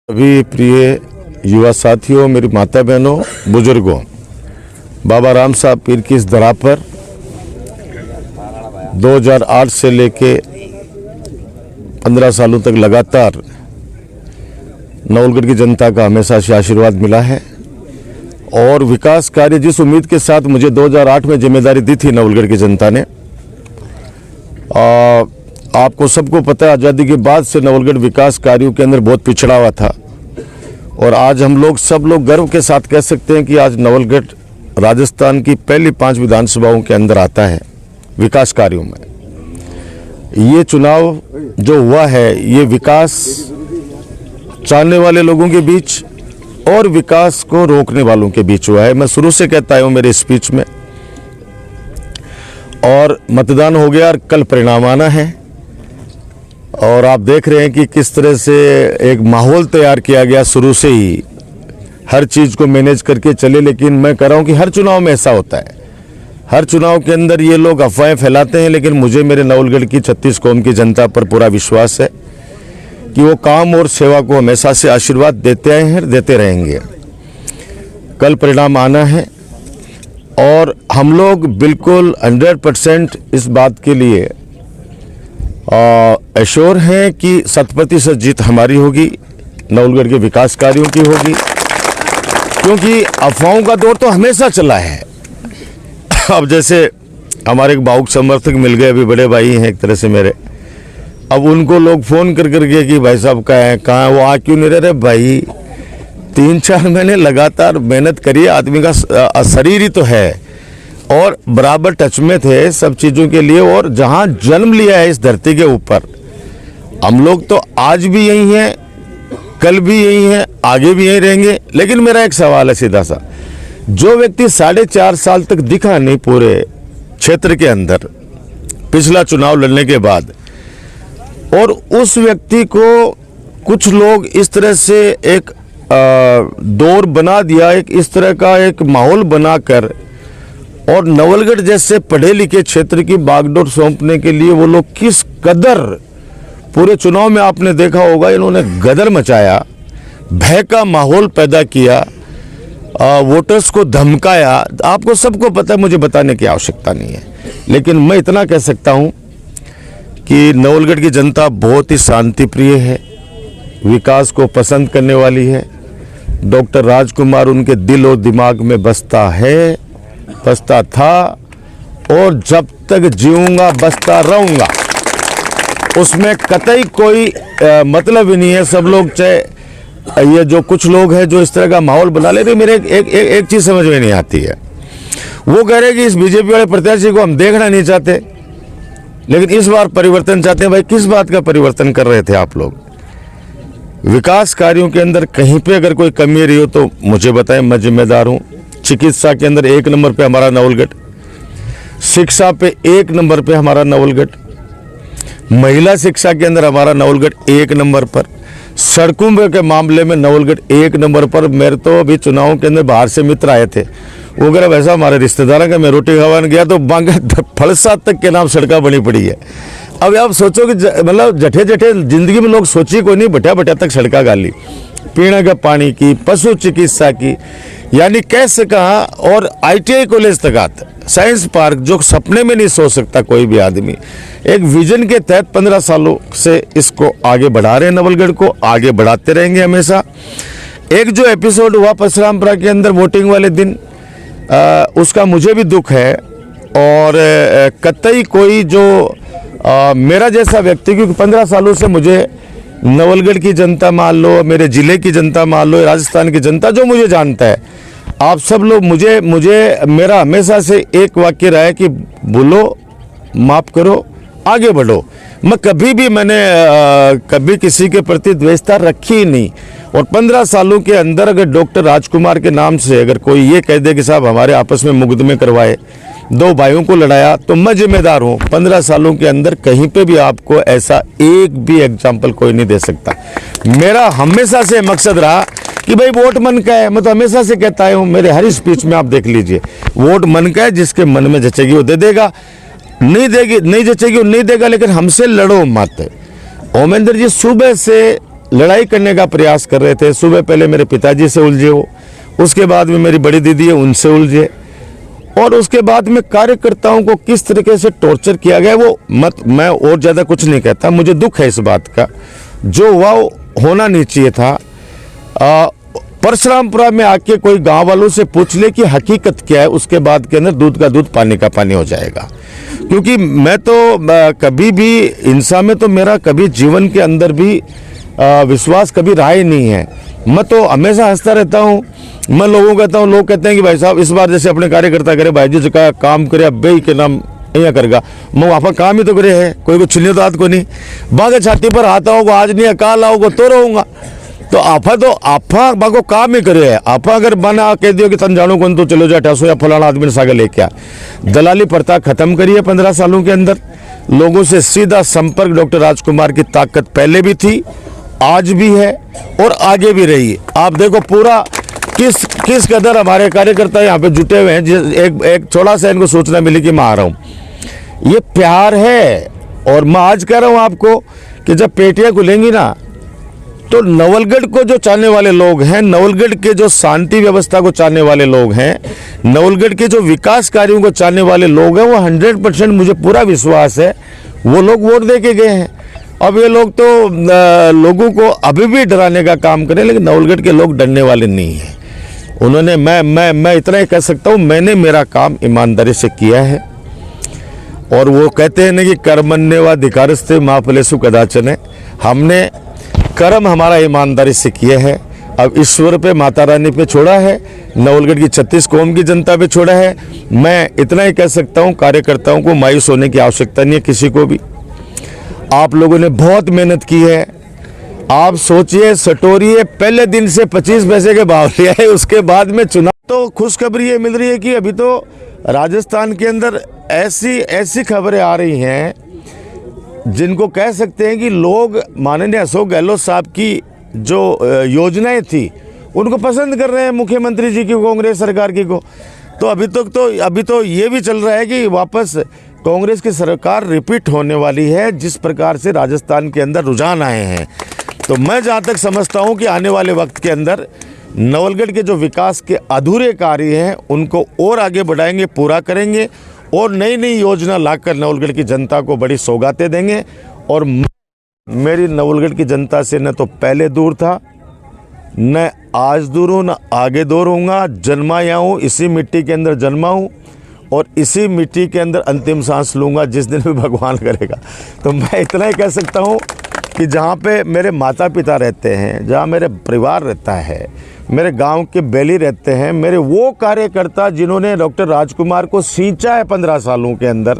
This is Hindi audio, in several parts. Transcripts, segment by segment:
सभी प्रिय युवा साथियों, मेरी माता बहनों, बुजुर्गों, बाबा राम साहब पीर की इस दरा पर 2008 से लेके 15 सालों तक लगातार नवलगढ़ की जनता का हमेशा से आशीर्वाद मिला है और विकास कार्य जिस उम्मीद के साथ मुझे 2008 में जिम्मेदारी दी थी नवलगढ़ की जनता ने, आपको सबको पता है आज़ादी के बाद से नवलगढ़ विकास कार्यों के अंदर बहुत पिछड़ा हुआ था और आज हम लोग सब लोग गर्व के साथ कह सकते हैं कि आज नवलगढ़ राजस्थान की पहली 5 विधानसभाओं के अंदर आता है विकास कार्यों में। ये चुनाव जो हुआ है ये विकास चाहने वाले लोगों के बीच और विकास को रोकने वालों के बीच हुआ है। मैं शुरू से कहता हूँ मेरे स्पीच में, और मतदान हो गया और कल परिणाम आना है और आप देख रहे हैं कि किस तरह से एक माहौल तैयार किया गया, शुरू से ही हर चीज़ को मैनेज करके चले। लेकिन मैं कह रहा हूँ कि हर चुनाव में ऐसा होता है, हर चुनाव के अंदर ये लोग अफवाहें फैलाते हैं, लेकिन मुझे मेरे नवलगढ़ की 36 कौम की जनता पर पूरा विश्वास है कि वो काम और सेवा को हमेशा से आशीर्वाद देते आए हैं, देते रहेंगे। कल परिणाम आना है और हम लोग बिल्कुल 100% इस बात के लिए एश्योर हैं कि 100% जीत हमारी होगी, नवलगढ़ के विकास कार्यों की होगी, क्योंकि अफवाहों का दौर तो हमेशा चला है। अब जैसे हमारे एक भावुक समर्थक मिल गए, अभी बड़े भाई हैं एक तरह से मेरे, अब उनको लोग फ़ोन कर करके कि भाई साहब कहाँ वो आ क्यों नहीं रहे? भाई 3-4 महीने लगातार मेहनत करिए, आदमी का शरीर ही तो है और बराबर टच में थे सब चीज़ों के लिए। और जहाँ जन्म लिया है इस धरती के ऊपर, हम लोग तो आज भी यही हैं, कल भी यही हैं, आगे भी यही रहेंगे। लेकिन मेरा एक सवाल है सीधा सा, जो व्यक्ति 4.5 साल तक दिखा नहीं पूरे क्षेत्र के अंदर पिछला चुनाव लड़ने के बाद, और उस व्यक्ति को कुछ लोग इस तरह से एक दौर बना दिया, एक इस तरह का एक माहौल बनाकर, और नवलगढ़ जैसे पढ़े लिखे क्षेत्र की बागडोर सौंपने के लिए वो लोग किस कदर पूरे चुनाव में आपने देखा होगा, इन्होंने गदर मचाया, भय का माहौल पैदा किया, वोटर्स को धमकाया। आपको सबको पता है, मुझे बताने की आवश्यकता नहीं है। लेकिन मैं इतना कह सकता हूं कि नवलगढ़ की जनता बहुत ही शांति प्रिय है, विकास को पसंद करने वाली है। डॉक्टर राजकुमार उनके दिल और दिमाग में बसता है, बसता था और जब तक जीऊंगा बसता रहूंगा, उसमें कतई कोई मतलब ही नहीं है। सब लोग चाहे ये जो कुछ लोग हैं जो इस तरह का माहौल बना ले रहे, मेरे एक चीज़ समझ में नहीं आती है। वो कह रहे कि इस बीजेपी वाले प्रत्याशी को हम देखना नहीं चाहते, लेकिन इस बार परिवर्तन चाहते हैं। भाई किस बात का परिवर्तन कर रहे थे आप लोग? विकास कार्यों के अंदर कहीं पे अगर कोई कमी रही हो तो मुझे बताएं, मैं जिम्मेदार हूँ। चिकित्सा के अंदर 1 नंबर पे हमारा नवलगढ़, शिक्षा पे 1 नंबर पे हमारा नवलगढ़, महिला शिक्षा के अंदर हमारा नवलगढ़ 1 नंबर पर, सड़कों के मामले में नवलगढ़ 1 नंबर पर। मेरे तो अभी चुनावों के अंदर बाहर से मित्र आए थे, वो कह रहे वैसा हमारे रिश्तेदारों का, मैं रोटी खवाने गया तो बांगा फलसा तक के नाम सड़का बनी पड़ी है। अब आप सोचो कि मतलब जठे जठे जिंदगी में लोग सोची कोई नहीं, बटिया बटिया तक सड़का गाली, पीने का पानी की, पशु चिकित्सा की, यानी कैसे कहा, और ITI कॉलेज तक आता, साइंस पार्क, जो सपने में नहीं सोच सकता कोई भी आदमी। एक विजन के तहत 15 सालों से इसको आगे बढ़ा रहे हैं, नवलगढ़ को आगे बढ़ाते रहेंगे हमेशा। एक जो एपिसोड हुआ परशुरामपुरा के अंदर वोटिंग वाले दिन, उसका मुझे भी दुख है और कतई कोई जो मेरा जैसा व्यक्ति, क्योंकि 15 सालों से मुझे नवलगढ़ की जनता मान लो, मेरे ज़िले की जनता मान लो, राजस्थान की जनता जो मुझे जानता है, आप सब लोग मुझे मेरा हमेशा से एक वाक्य रहा है कि भूलो, माफ़ करो, आगे बढ़ो। मैं मैंने कभी किसी के प्रति द्वेषता रखी ही नहीं। और 15 सालों के अंदर अगर डॉक्टर राजकुमार के नाम से अगर कोई ये कह दे कि साहब हमारे आपस में मुकदमे करवाए, 2 भाइयों को लड़ाया, तो मैं जिम्मेदार हूँ। 15 सालों के अंदर कहीं पे भी आपको ऐसा एक भी एग्जाम्पल कोई नहीं दे सकता। मेरा हमेशा से मकसद रहा कि भाई वोट मन का है। मैं तो हमेशा से कहता हूँ, मेरे हर स्पीच में आप देख लीजिए, वोट मन का है, जिसके मन में जचेगी वो दे देगा, नहीं देगी नहीं जचेगी वो नहीं देगा, लेकिन हमसे लड़ो मत। ओमेंद्र जी सुबह से लड़ाई करने का प्रयास कर रहे थे। सुबह पहले मेरे पिताजी से उलझे हो, उसके बाद में मेरी बड़ी दीदी है उनसे उलझे, और उसके बाद में कार्यकर्ताओं को किस तरीके से टॉर्चर किया गया वो मैं और ज़्यादा कुछ नहीं कहता। मुझे दुख है इस बात का, जो हुआ होना नहीं चाहिए था। परशुरामपुरा में आके कोई गांव वालों से पूछ ले कि हकीकत क्या है, उसके बाद के अंदर दूध का दूध पानी का पानी हो जाएगा। क्योंकि मैं तो कभी भी इंसान में तो मेरा कभी जीवन के अंदर भी विश्वास कभी रहा ही नहीं है। मैं तो हमेशा हंसता रहता हूँ। मैं लोगों को कहता हूँ, लोग कहते हैं कि भाई साहब इस बार जैसे अपने कार्यकर्ता करे, भाई जी का काम करे, अब बे के नाम नहीं करेगा, मैं वहाँ पर काम ही तो करे है, कोई को छिलने तो हाथ को नहीं, बागे छाती पर आता होगा, आज नहीं अकाल आओगे तो रहूँगा। तो आपा बागो काम ही करे है। आपा अगर बना कह दियो कि तन जानो कौन तो चलो जा अठासो या फलाना आदमी सागे लेके आ, दलाली प्रथा खत्म करिए 15 सालों के अंदर। लोगों से सीधा संपर्क डॉक्टर राजकुमार की ताकत पहले भी थी, आज भी है और आगे भी रही। आप देखो पूरा किस कदर हमारे कार्यकर्ता यहाँ पे जुटे हुए हैं। एक थोड़ा सा इनको सूचना मिली कि मैं आ रहा हूँ, ये प्यार है। और मैं आज कह रहा हूँ आपको कि जब पेटियां खुलेंगी ना, तो नवलगढ़ को जो चाहने वाले लोग हैं, नवलगढ़ के जो शांति व्यवस्था को चाहने वाले लोग हैं, नवलगढ़ के जो विकास कार्यों को चाहने वाले लोग हैं, वो 100% मुझे पूरा विश्वास है वो लोग वोट दे के गए हैं। अब ये लोग तो लोगों को अभी भी डराने का काम करें, लेकिन नवलगढ़ के लोग डरने वाले नहीं हैं। उन्होंने मैं इतना ही कह सकता हूँ, मैंने मेरा काम ईमानदारी से किया है। और वो कहते हैं ना कि कर्मण्येवाधिकारस्ते मा फलेषु कदाचन है। हमने कर्म हमारा ईमानदारी से किया है। अब ईश्वर पे, माता रानी पे छोड़ा है, नवलगढ़ की 36 कौम की जनता पे छोड़ा है। मैं इतना ही कह सकता हूँ, कार्यकर्ताओं को मायूस होने की आवश्यकता नहीं है किसी को भी। आप लोगों ने बहुत मेहनत की है। आप सोचिए, सटोरिए पहले दिन से 25 पैसे के भाव लिया है, उसके बाद में चुनाव। तो खुशखबरी ये मिल रही है कि अभी तो राजस्थान के अंदर ऐसी खबरें आ रही हैं जिनको कह सकते हैं कि लोग माननीय अशोक गहलोत साहब की जो योजनाएं थी उनको पसंद कर रहे हैं, मुख्यमंत्री जी की, कांग्रेस सरकार की को। तो अभी तो ये भी चल रहा है कि वापस कांग्रेस की सरकार रिपीट होने वाली है, जिस प्रकार से राजस्थान के अंदर रुझान आए हैं। तो मैं जहाँ तक समझता हूँ कि आने वाले वक्त के अंदर नवलगढ़ के जो विकास के अधूरे कार्य हैं उनको और आगे बढ़ाएंगे, पूरा करेंगे और नई नई योजना लाकर नवलगढ़ की जनता को बड़ी सौगातें देंगे। और मेरी नवलगढ़ की जनता से न तो पहले दूर था, न आज दूर हूँ, न आगे दूर होऊंगा। जन्माया हूँ, इसी मिट्टी के अंदर जन्मा हूँ और इसी मिट्टी के अंदर अंतिम सांस लूँगा जिस दिन भी भगवान करेगा। तो मैं इतना ही कह सकता हूँ कि जहाँ पे मेरे माता पिता रहते हैं, जहाँ मेरे परिवार रहता है, मेरे गांव के बेली रहते हैं, मेरे वो कार्यकर्ता जिन्होंने डॉक्टर राजकुमार को सींचा है 15 सालों के अंदर,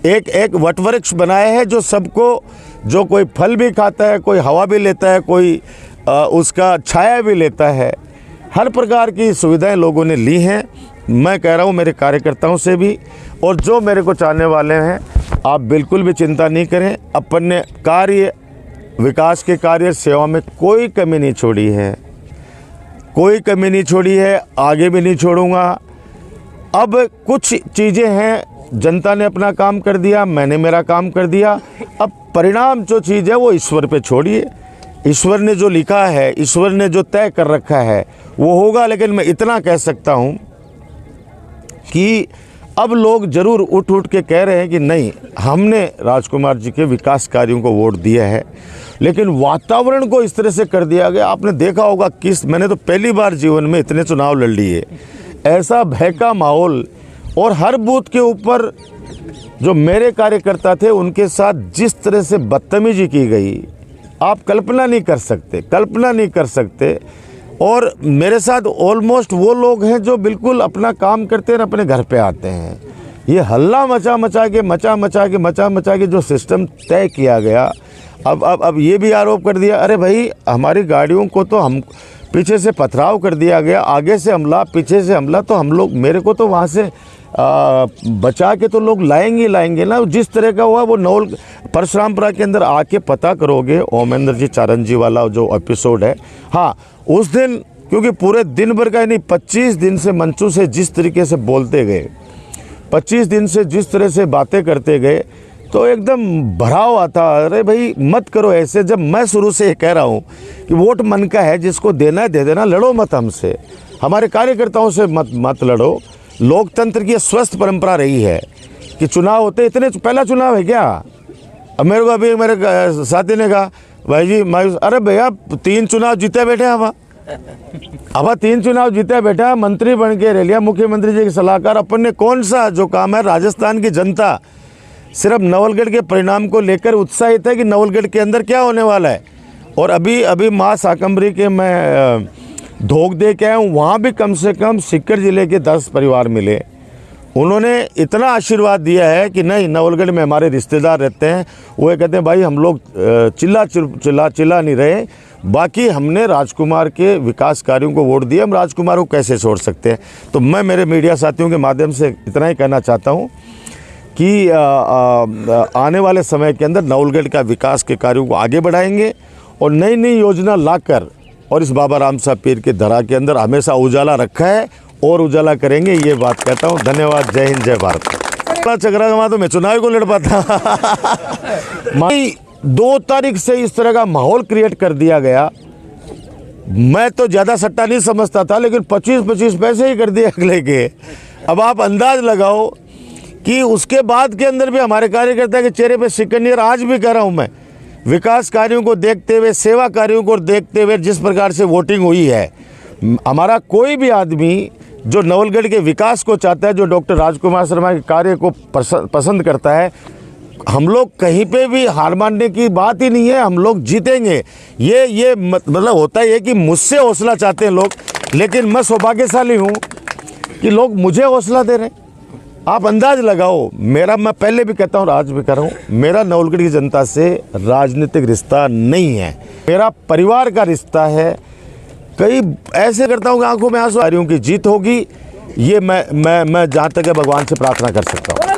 एक वटवृक्ष बनाया है जो सबको, जो कोई फल भी खाता है, कोई हवा भी लेता है, कोई उसका छाया भी लेता है, हर प्रकार की सुविधाएं लोगों ने ली हैं। मैं कह रहा हूं मेरे कार्यकर्ताओं से भी, और जो मेरे को चाहने वाले हैं, आप बिल्कुल भी चिंता नहीं करें। अपने कार्य, विकास के कार्य, सेवा में कोई कमी नहीं छोड़ी है, कोई कमी नहीं छोड़ी है, आगे भी नहीं छोड़ूंगा। अब कुछ चीज़ें हैं, जनता ने अपना काम कर दिया, मैंने मेरा काम कर दिया। अब परिणाम जो चीज़ है वो ईश्वर पे छोड़िए। ईश्वर ने जो लिखा है, ईश्वर ने जो तय कर रखा है वो होगा। लेकिन मैं इतना कह सकता हूँ कि अब लोग ज़रूर उठ के कह रहे हैं कि नहीं, हमने राजकुमार जी के विकास कार्यों को वोट दिया है, लेकिन वातावरण को इस तरह से कर दिया गया। आपने देखा होगा मैंने तो पहली बार जीवन में इतने चुनाव लड़ लिए, ऐसा भय का माहौल, और हर बूथ के ऊपर जो मेरे कार्यकर्ता थे उनके साथ जिस तरह से बदतमीजी की गई, आप कल्पना नहीं कर सकते। और मेरे साथ ऑलमोस्ट वो लोग हैं जो बिल्कुल अपना काम करते हैं, अपने घर पे आते हैं। ये हल्ला मचा के जो सिस्टम तय किया गया, अब ये भी आरोप कर दिया, अरे भाई हमारी गाड़ियों को तो हम पीछे से पथराव कर दिया गया, आगे से हमला, पीछे से हमला, तो हम लोग, मेरे को तो वहाँ से बचा के तो लोग लाएंगे ना। जिस तरह का हुआ वो परशुरामपुरा के अंदर आके पता करोगे, ओमेंद्र जी चारण जी वाला जो एपिसोड है, हाँ उस दिन, क्योंकि पूरे दिन भर का नहीं, 25 दिन से मंचू से जिस तरीके से बोलते गए, 25 दिन से जिस तरह से बातें करते गए, तो एकदम भराव आता, अरे भाई मत करो ऐसे। जब मैं शुरू से ये कह रहा हूँ कि वोट मन का है, जिसको देना है दे देना, लड़ो मत हमसे, हमारे कार्यकर्ताओं से मत लड़ो। लोकतंत्र की स्वस्थ परंपरा रही है कि चुनाव होते, इतने पहला चुनाव है क्या। अब मेरे को अभी मेरे साथी ने कहा भाई जी मायूस, अरे भैया 3 चुनाव जीते बैठे अब 3 चुनाव जीते बैठा, मंत्री बन के रह लिया, मुख्यमंत्री जी के सलाहकार। अपन ने कौन सा जो काम है, राजस्थान की जनता सिर्फ नवलगढ़ के परिणाम को लेकर उत्साहित है कि नवलगढ़ के अंदर क्या होने वाला है। और अभी माँ शाकंभरी के मैं धोख दे के आया हूँ, वहाँ भी कम से कम सीकर जिले के 10 परिवार मिले। उन्होंने इतना आशीर्वाद दिया है कि नहीं, नवलगढ़ में हमारे रिश्तेदार रहते हैं, वो कहते हैं भाई हम लोग चिल्ला नहीं रहे, बाकी हमने राजकुमार के विकास कार्यों को वोट दिया, हम राजकुमार को कैसे छोड़ सकते हैं। तो मैं मेरे मीडिया साथियों के माध्यम से इतना ही कहना चाहता हूँ कि आने वाले समय के अंदर नवलगढ़ का विकास के कार्यों को आगे बढ़ाएंगे और नई नई योजना लाकर, और इस बाबा राम साहब पीर के धरा के अंदर हमेशा उजाला रखा है और उजाला करेंगे, ये बात कहता हूँ। धन्यवाद। जय हिंद, जय भारत। चक्रा तो मैं चुनाव को लड़ पाता 2 तारीख से इस तरह का माहौल क्रिएट कर दिया गया। मैं तो ज़्यादा सट्टा नहीं समझता था, लेकिन 25-25 पैसे ही कर दिए अगले के। अब आप अंदाज लगाओ कि उसके बाद के अंदर भी हमारे कार्यकर्ता के चेहरे पे शिकन नहीं। आज भी कह रहा हूँ मैं, विकास कार्यों को देखते हुए, सेवा कार्यों को देखते हुए, जिस प्रकार से वोटिंग हुई है, हमारा कोई भी आदमी जो नवलगढ़ के विकास को चाहता है, जो डॉक्टर राजकुमार शर्मा के कार्य को पसंद करता है, हम लोग कहीं पे भी हार मानने की बात ही नहीं है, हम लोग जीतेंगे। ये मतलब होता ही है कि मुझसे हौसला चाहते हैं लोग, लेकिन मैं सौभाग्यशाली हूँ कि लोग मुझे हौसला दे रहे हैं। आप अंदाज लगाओ, मैं पहले भी कहता हूँ, आज भी कह रहा हूँ, मेरा नवलगढ़ की जनता से राजनीतिक रिश्ता नहीं है, मेरा परिवार का रिश्ता है। कई ऐसे करता हूँ कि आंखों में आंसू आ रही हूँ कि जीत होगी, ये मैं जहाँ तक है भगवान से प्रार्थना कर सकता हूँ।